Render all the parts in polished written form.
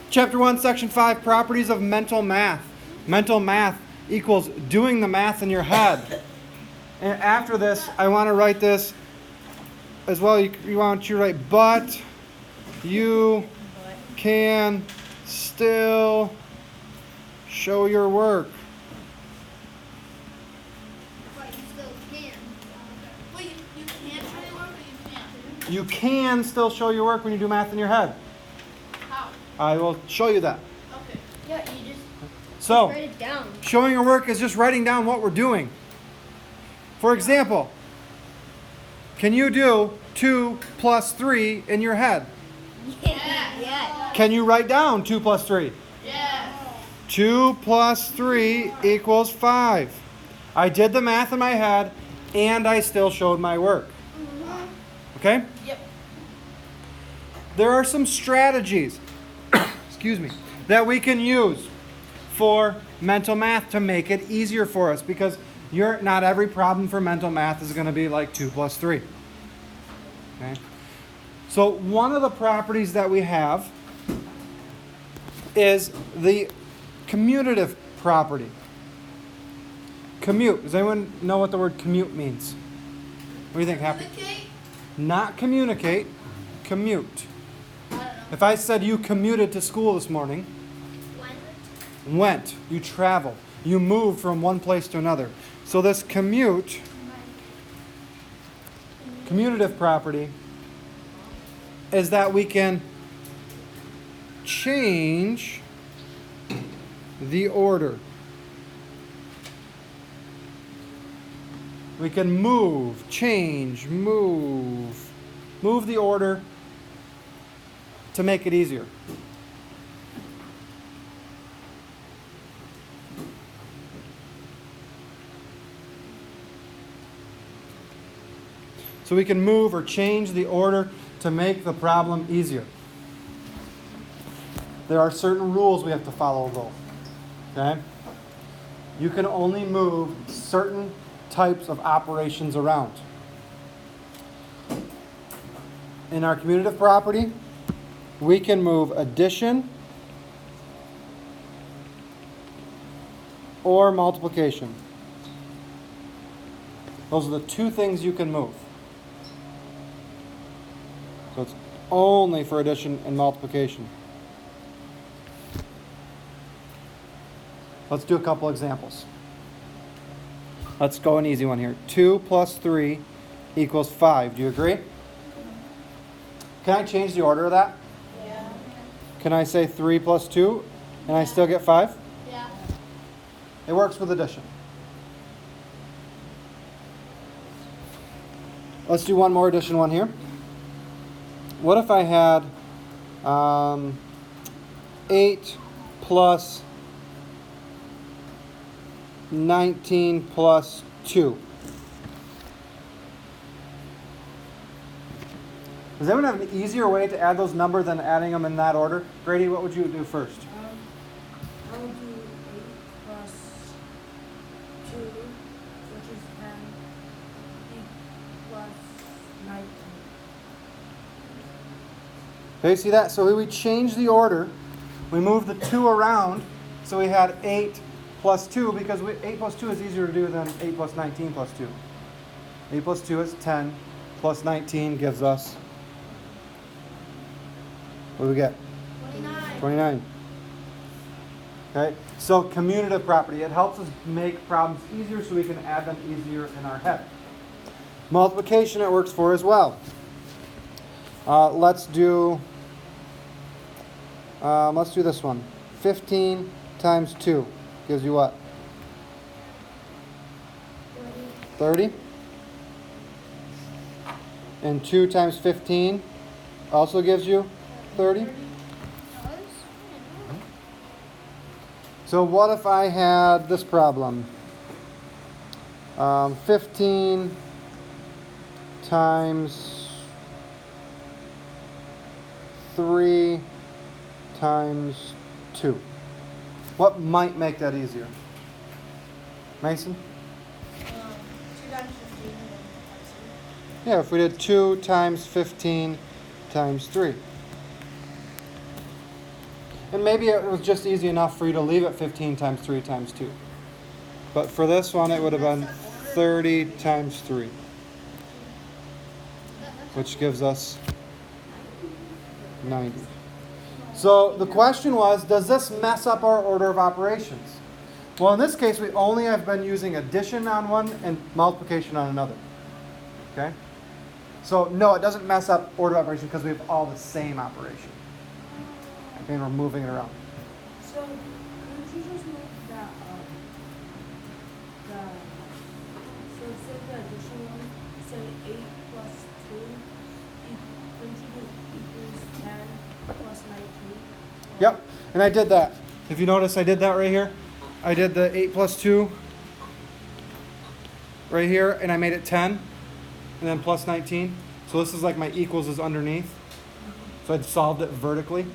Chapter 1, Section 5, Properties of Mental Math. Mental math equals doing the math in your head. And after this, I want to write this as well. You want you to write, but you can still show your work. But you still can. Well, you can't show your work, or you can't? You can still show your work when you do math in your head. How? I will show you that. Okay. Yeah, you just So, write it down. showing your work is just writing down what we're doing. For example, can you do 2 plus 3 in your head? Yeah. Can you write down 2 plus 3? Yes. 2 plus 3 equals 5. I did the math in my head, and I still showed my work. Okay? Yep. There are some strategies, excuse me, that we can use for mental math to make it easier for us, because not every problem for mental math is going to be like 2 plus 3. Okay? So one of the properties that we have is the commutative property. Commute. Does anyone know what the word commute means? What do you think, Happy? Communicate? Not communicate, commute. I don't know. If I said you commuted to school this morning, went, you traveled, you moved from one place to another. So this commutative property is that we can change the order. We can move the order to make it easier. So we can move or change the order to make the problem easier. There are certain rules we have to follow though. Okay? You can only move certain types of operations around. In our commutative property, we can move addition or multiplication. Those are the two things you can move. So it's only for addition and multiplication. Let's do a couple examples. Let's go an easy one here. 2 plus 3 equals 5. Do you agree? Can I change the order of that? Yeah. Can I say 3 plus 2 and I still get 5? Yeah. It works with addition. Let's do one more addition one here. What if I had 8 plus 19 plus 2? Does anyone have an easier way to add those numbers than adding them in that order? Grady, what would you do first? I will do 8 plus 2, which is 10, 8 plus 19. Okay, see that? So we changed the order. We moved the 2 around, so we had 8 plus 2, because 8 plus 2 is easier to do than 8 plus 19 plus 2. 8 plus 2 is 10, plus 19 gives us, what do we get? 29. 29. Okay, so commutative property. It helps us make problems easier so we can add them easier in our head. Multiplication it works for as well. Let's do this one. 15 times 2 gives you what? 30. And 2 times 15 also gives you 30. So what if I had this problem? 15 times 3 times 2. What might make that easier? Mason? 2 times 15 and then Yeah, if we did 2 times 15 times 3. And maybe it was just easy enough for you to leave it 15 times 3 times 2. But for this one, it would have been 30 times 3, which gives us 90. So the question was, does this mess up our order of operations? Well, in this case, we only have been using addition on one and multiplication on another. Okay? So no, it doesn't mess up order of operation because we have all the same operation. Okay, and we're moving it around. So, could you just make that, so instead of the addition one, say 8 plus 2, don't you do equals 10 plus 19? Yep, and I did that. If you notice, I did that right here. I did the 8 plus 2 right here, and I made it 10, and then plus 19. So this is like my equals is underneath. So I'd solved it vertically.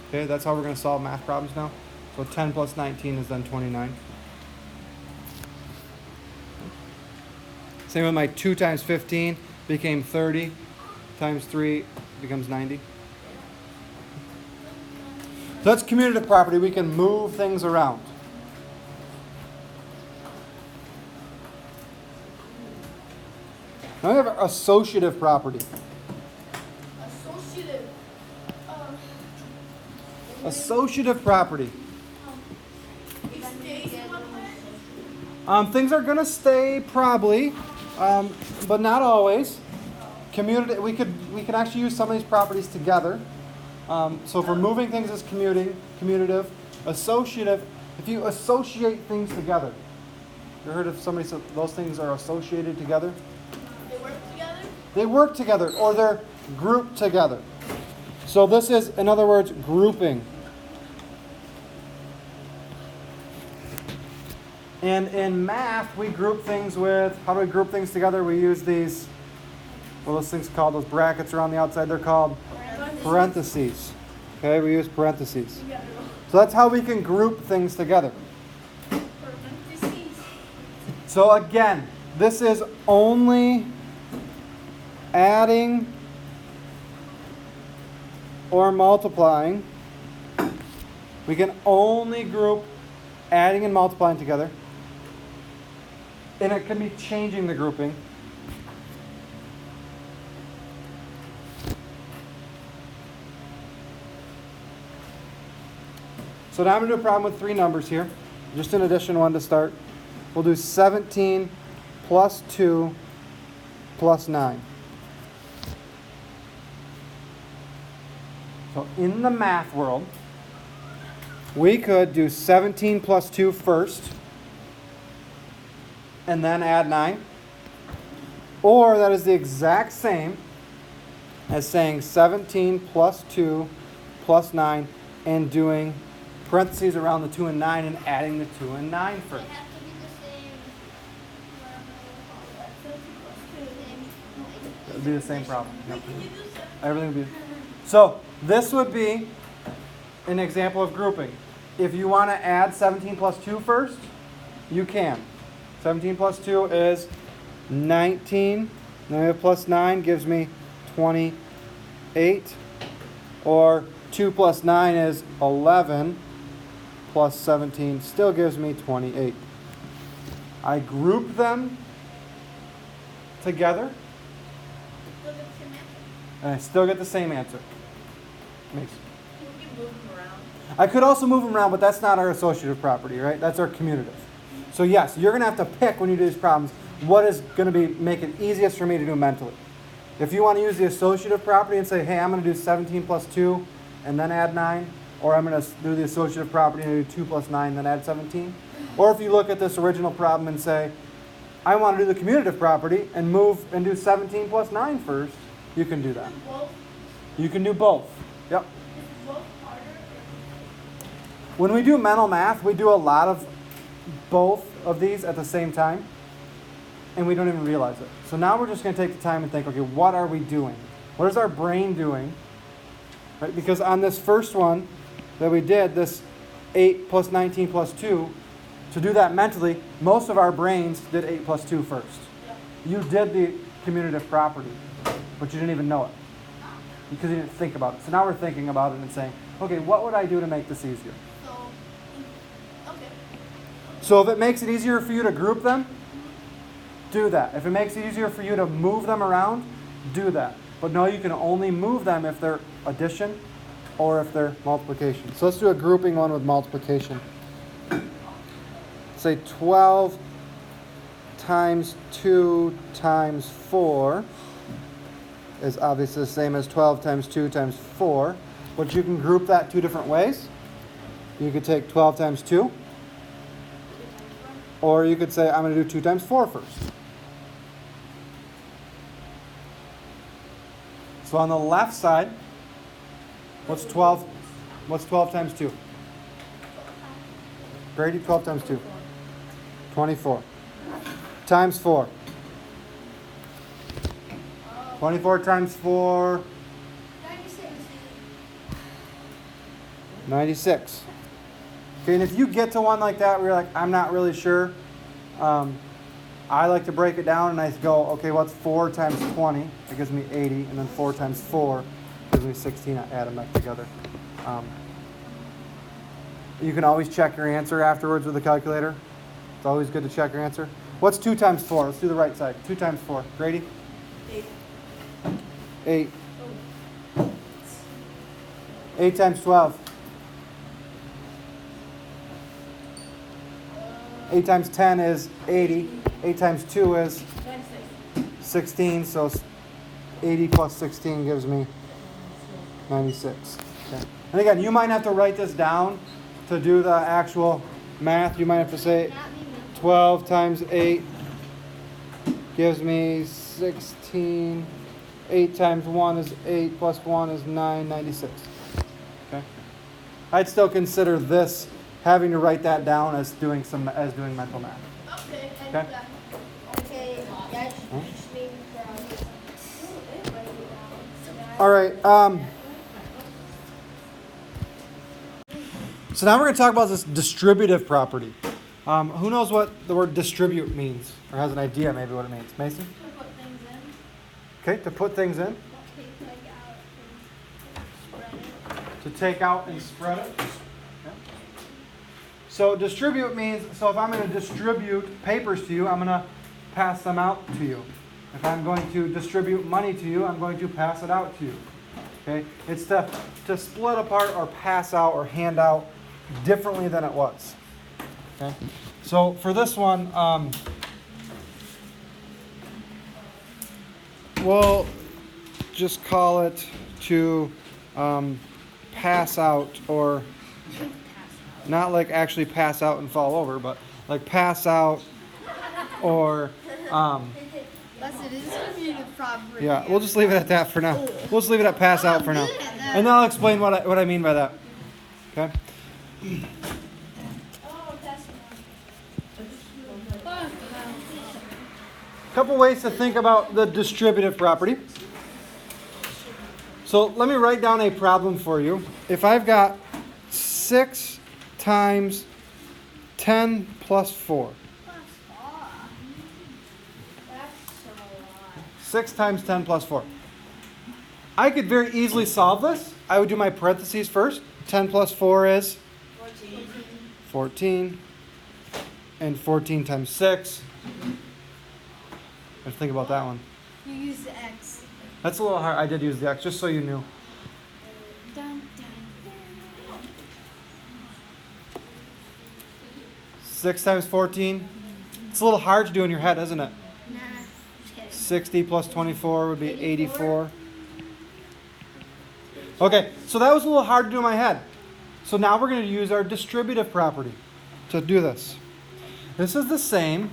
Okay, that's how we're going to solve math problems now. So 10 plus 19 is then 29. Same with my 2 times 15 became 30 times 3 becomes 90. So that's commutative property. We can move things around. Now we have associative property. Associative. Associative property. It stays in one place? Things are going to stay probably, but not always. Commutative. We could actually use some of these properties together. So if we're moving things as commutative, associative, if you associate things together. You heard if somebody said those things are associated together? They work together? They work together or they're grouped together. So this is, in other words, grouping. And in math, we group things with, how do we group things together? We use these, what are those things called? Those brackets around the outside, they're called parentheses. Okay, we use parentheses. So that's how we can group things together. Parentheses. So again, this is only adding or multiplying. We can only group adding and multiplying together. And it can be changing the grouping. So now I'm going to do a problem with 3 numbers here. Just an addition one to start. We'll do 17 plus 2 plus 9. So in the math world, we could do 17 plus 2 first and then add 9. Or that is the exact same as saying 17 plus 2 plus 9 and doing parentheses around the 2 and 9 and adding the 2 and 9 first. They have to be the same. It would be the same problem. Yep. Wait, can you do 7? Everything would be. So this would be an example of grouping. If you want to add 17 plus 2 first, you can. 17 plus 2 is 19. Then we have plus 9 gives me 28. Or 2 plus 9 is 11. Plus 17 still gives me 28. I group them together, Still get the same answer. and I still get the same answer. Makes. You can move them around. I could also move them around, but that's not our associative property, right? That's our commutative. So yes, you're going to have to pick when you do these problems what is going to make it easiest for me to do mentally. If you want to use the associative property and say, hey, I'm going to do 17 plus 2 and then add 9, or I'm going to do the associative property and do 2 plus 9 then add 17. Or if you look at this original problem and say, I want to do the commutative property and move and do 17 plus 9 first, you can do that. Both. You can do both. Yep. Is both harder? When we do mental math, we do a lot of both of these at the same time, and we don't even realize it. So now we're just going to take the time and think, okay, what are we doing? What is our brain doing? Right? Because on this first one that we did, this 8 plus 19 plus 2, to do that mentally, most of our brains did 8 plus 2 first. Yeah. You did the commutative property, but you didn't even know it. because you didn't think about it. So now we're thinking about it and saying, okay, what would I do to make this easier? So, okay. So if it makes it easier for you to group them, do that. If it makes it easier for you to move them around, do that. But no, you can only move them if they're addition or if they're multiplication. So let's do a grouping one with multiplication. Say 12 times 2 times 4 is obviously the same as 12 times 2 times 4. But you can group that two different ways. You could take 12 times 2. Or you could say, I'm going to do 2 times 4 first. So on the left side, what's 12? What's 12 times 2? Grady, 12 times 2. 24. Times 4. 24 times 4. 96. 96. Okay, and if you get to one like that where you're like, I'm not really sure, I like to break it down and I go, okay, what's 4 times 20? It gives me 80. And then 4 times 4 gives me 16. I add them back together. You can always check your answer afterwards with the calculator. It's always good to check your answer. What's 2 times 4? Let's do the right side. 2 times 4. Grady? 8. 8. 8 times 12. 8 times 10 is 80. 8 times 2 is 16. So 80 plus 16 gives me 96. Okay. And again, you might have to write this down to do the actual math. You might have to say 12 times 8 gives me 16. 8 times 1 is 8 plus 1 is 9, 96. Okay. I'd still consider this having to write that down as doing mental math. Okay. Okay. Okay. That's me All right. So now we're going to talk about this distributive property. Who knows what the word distribute means, or has an idea maybe what it means? Mason? To put things in. Okay, to put things in. To take out and spread it. Okay. So distribute means, so if I'm going to distribute papers to you, I'm going to pass them out to you. If I'm going to distribute money to you, I'm going to pass it out to you. Okay? It's to split apart or pass out or hand out differently than it was. Okay? So for this one, we'll just call it to pass out, or not like actually pass out and fall over, but like pass out or It is distributive property. yeah, we'll just leave it at that for now. We'll just leave it at pass out for now. And then I'll explain what I mean by that. Okay? Couple ways to think about the distributive property. So let me write down a problem for you. If I've got 6 times 10 plus 4. 6 times 10 plus 4. I could very easily solve this. I would do my parentheses first. 10 plus 4 is 14. And 14 times 6. Let's think about that one. You use the X. That's a little hard. I did use the X, just so you knew. Dun, dun. 6 times 14. It's a little hard to do in your head, isn't it? Nah, just kidding. 60 plus 24 would be 84. Okay, so that was a little hard to do in my head. So now we're going to use our distributive property to do this. This is the same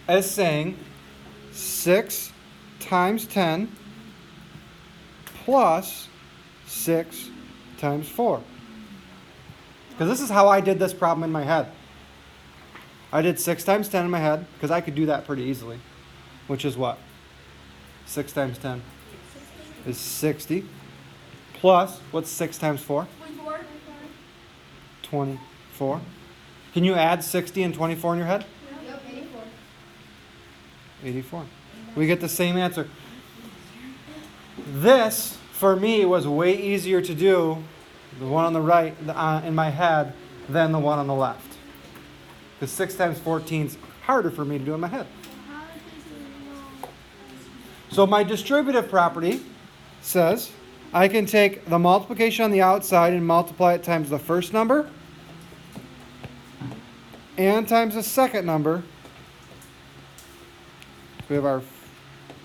as saying 6 times 10 plus 6 times 4. Because this is how I did this problem in my head. I did 6 times 10 in my head, because I could do that pretty easily. Which is what? 6 times 10 is 60. Plus, what's 6 times 4? 24. Can you add 60 and 24 in your head? Yep, 84. 84. We get the same answer. This for me, it was way easier to do the one on the right in my head than the one on the left. Because 6 times 14 is harder for me to do in my head. How does it know? So my distributive property says I can take the multiplication on the outside and multiply it times the first number and times the second number. So we have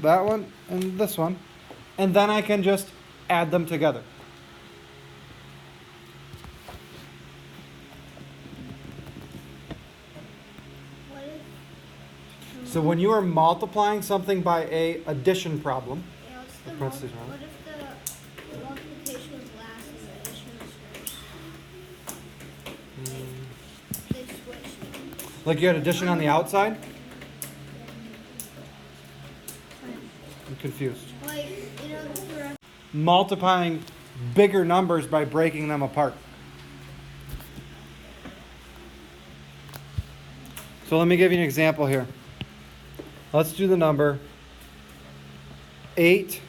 that one and this one. And then I can just add them together. What if? So when you are multiplying something by a addition problem, Yeah, what's the parentheses wrong. what if the multiplication was last and the addition was first? They switched. like you had addition on the outside, I'm confused. Like, you know, the rest. Multiplying bigger numbers by breaking them apart. So let me give you an example here. Let's do the number 8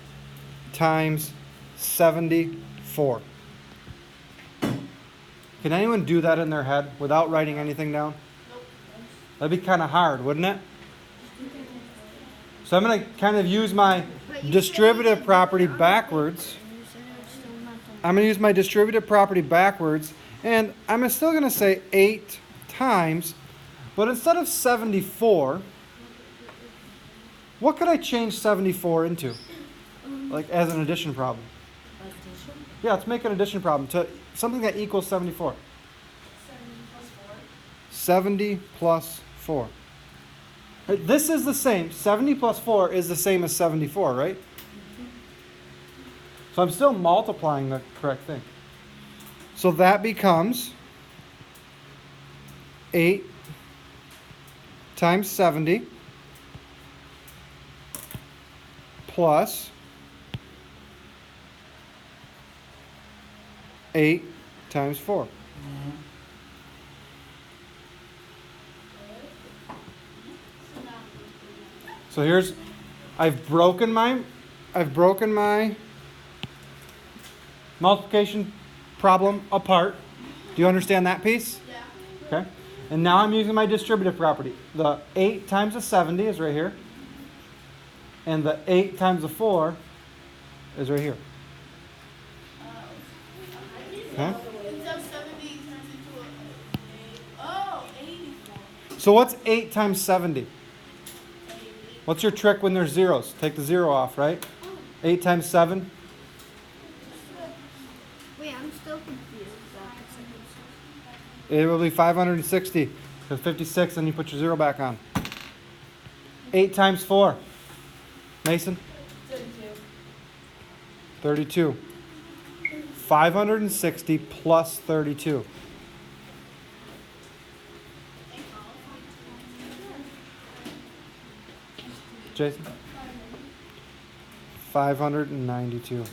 times 74. Can anyone do that in their head without writing anything down? That'd be kind of hard, wouldn't it? So I'm going to kind of use my distributive property backwards. I'm going to use my distributive property backwards, and I'm still going to say 8 times, but instead of 74, what could I change 74 into? Like as an addition problem. Addition? Yeah, let's make an addition problem to something that equals 74. 70 plus 4. Right, this is the same. 70 plus 4 is the same as 74, right? So I'm still multiplying the correct thing. So that becomes 8 times 70 plus 8 times 4. So here's, I've broken my multiplication problem apart. Do you understand that piece? Yeah. Okay. And now I'm using my distributive property. The 8 times the 70 is right here. And the 8 times the 4 is right here. Okay. Instead of 70 turns into a 84. So what's 8 times 70? What's your trick when there's zeros? Take the 0 off, right? 8 times 7? Wait, I'm still confused. It will be 560. Because 56, and you put your 0 back on. 8 times 4. Mason? 32. 560 plus 32. Jason? 592.